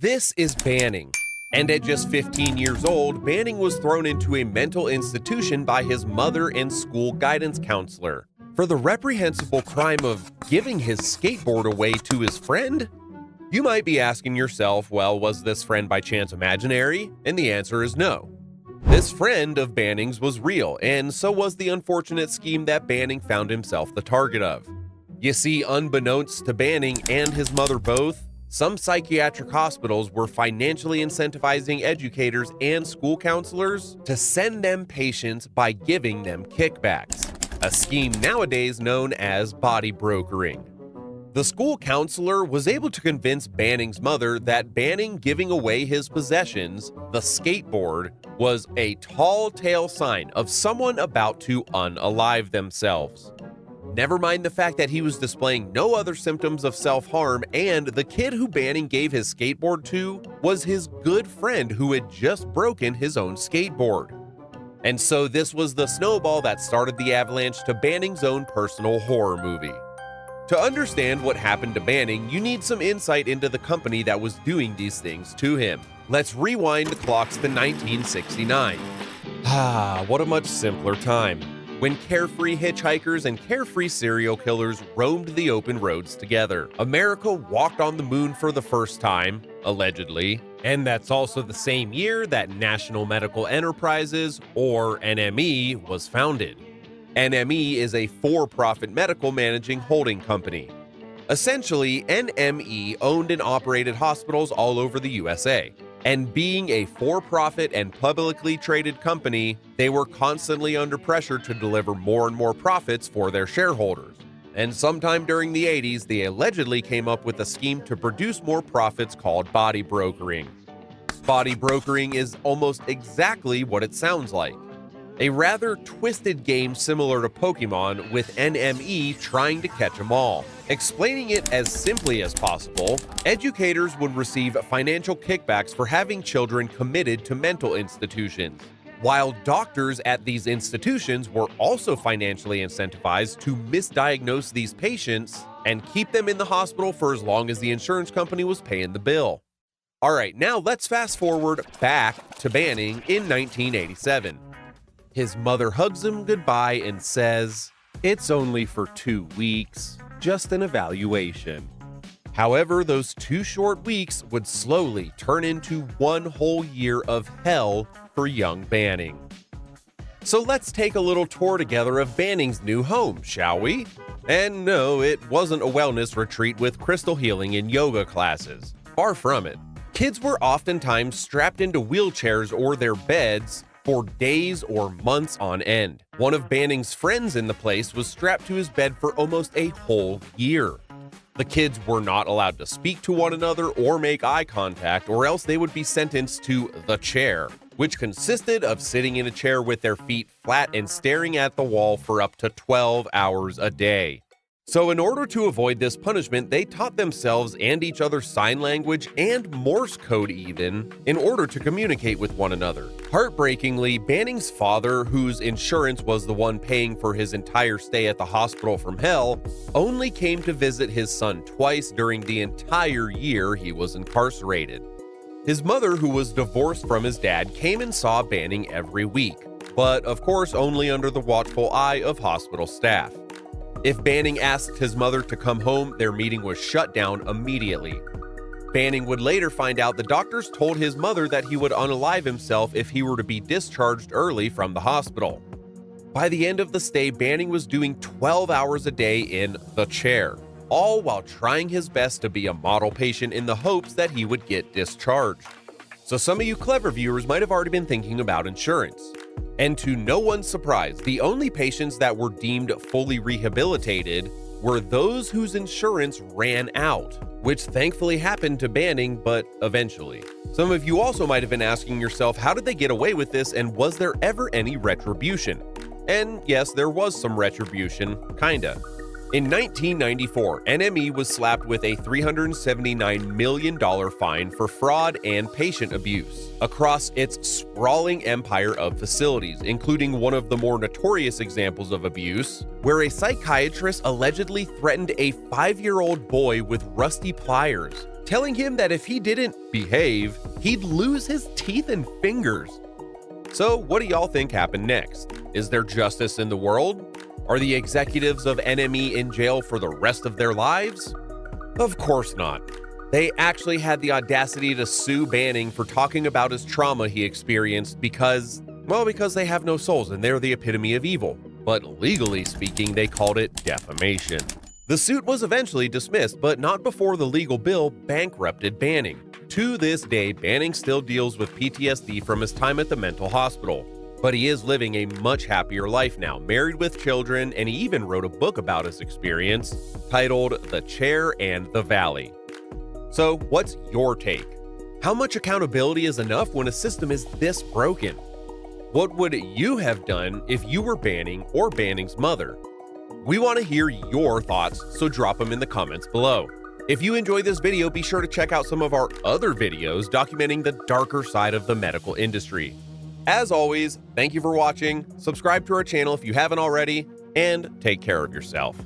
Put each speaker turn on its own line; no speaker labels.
This is Banning. And at just 15 years old, Banning was thrown into a mental institution by his mother and school guidance counselor for the reprehensible crime of giving his skateboard away to his friend. You might be asking yourself, well, was this friend by chance imaginary? And the answer is no. This friend of Banning's was real, and so was the unfortunate scheme that Banning found himself the target of. You see, unbeknownst to Banning and his mother both, some psychiatric hospitals were financially incentivizing educators and school counselors to send them patients by giving them kickbacks, a scheme nowadays known as body brokering. The school counselor was able to convince Banning's mother that Banning giving away his possessions, the skateboard, was a tall tale sign of someone about to unalive themselves. Never mind the fact that he was displaying no other symptoms of self-harm, and the kid who Banning gave his skateboard to was his good friend who had just broken his own skateboard. And so this was the snowball that started the avalanche to Banning's own personal horror movie. To understand what happened to Banning, you need some insight into the company that was doing these things to him. Let's rewind the clocks to 1969. What a much simpler time, when carefree hitchhikers and carefree serial killers roamed the open roads together. America walked on the moon for the first time, allegedly, and that's also the same year that National Medical Enterprises, or NME, was founded. NME is a for-profit medical managing holding company. Essentially, NME owned and operated hospitals all over the USA. And being a for-profit and publicly traded company, they were constantly under pressure to deliver more and more profits for their shareholders. And sometime during the 80s, they allegedly came up with a scheme to produce more profits called body brokering. Body brokering is almost exactly what it sounds like. A rather twisted game similar to Pokemon, with NME trying to catch them all. Explaining it as simply as possible, educators would receive financial kickbacks for having children committed to mental institutions, while doctors at these institutions were also financially incentivized to misdiagnose these patients and keep them in the hospital for as long as the insurance company was paying the bill. Alright, now let's fast forward back to Banning in 1987. His mother hugs him goodbye and says, "It's only for 2 weeks, just an evaluation." However, those 2 short weeks would slowly turn into 1 whole year of hell for young Banning. So let's take a little tour together of Banning's new home, shall we? And no, it wasn't a wellness retreat with crystal healing and yoga classes. Far from it. Kids were oftentimes strapped into wheelchairs or their beds for days or months on end. One of Banning's friends in the place was strapped to his bed for almost a whole year. The kids were not allowed to speak to one another or make eye contact, or else they would be sentenced to the chair, which consisted of sitting in a chair with their feet flat and staring at the wall for up to 12 hours a day. So in order to avoid this punishment, they taught themselves and each other sign language and Morse code even, in order to communicate with one another. Heartbreakingly, Banning's father, whose insurance was the one paying for his entire stay at the hospital from hell, only came to visit his son twice during the entire year he was incarcerated. His mother, who was divorced from his dad, came and saw Banning every week, but of course only under the watchful eye of hospital staff. If Banning asked his mother to come home, their meeting was shut down immediately. Banning would later find out the doctors told his mother that he would unalive himself if he were to be discharged early from the hospital. By the end of the stay, Banning was doing 12 hours a day in the chair, all while trying his best to be a model patient in the hopes that he would get discharged. So some of you clever viewers might have already been thinking about insurance. And to no one's surprise, the only patients that were deemed fully rehabilitated were those whose insurance ran out, which thankfully happened to Banning, but eventually. Some of you also might have been asking yourself, how did they get away with this, and was there ever any retribution? And yes, there was some retribution, kinda. In 1994, NME was slapped with a $379 million fine for fraud and patient abuse across its sprawling empire of facilities, including one of the more notorious examples of abuse, where a psychiatrist allegedly threatened a 5-year-old boy with rusty pliers, telling him that if he didn't behave, he'd lose his teeth and fingers. So what do y'all think happened next? Is there justice in the world? Are the executives of NME in jail for the rest of their lives? Of course not. They actually had the audacity to sue Banning for talking about his trauma he experienced because they have no souls and they're the epitome of evil. But legally speaking, they called it defamation. The suit was eventually dismissed, but not before the legal bill bankrupted Banning. To this day, Banning still deals with PTSD from his time at the mental hospital. But he is living a much happier life now, married with children, and he even wrote a book about his experience titled The Chair and the Valley. So, what's your take? How much accountability is enough when a system is this broken? What would you have done if you were Banning or Banning's mother? We want to hear your thoughts, so drop them in the comments below. If you enjoyed this video, be sure to check out some of our other videos documenting the darker side of the medical industry. As always, thank you for watching, subscribe to our channel if you haven't already, and take care of yourself.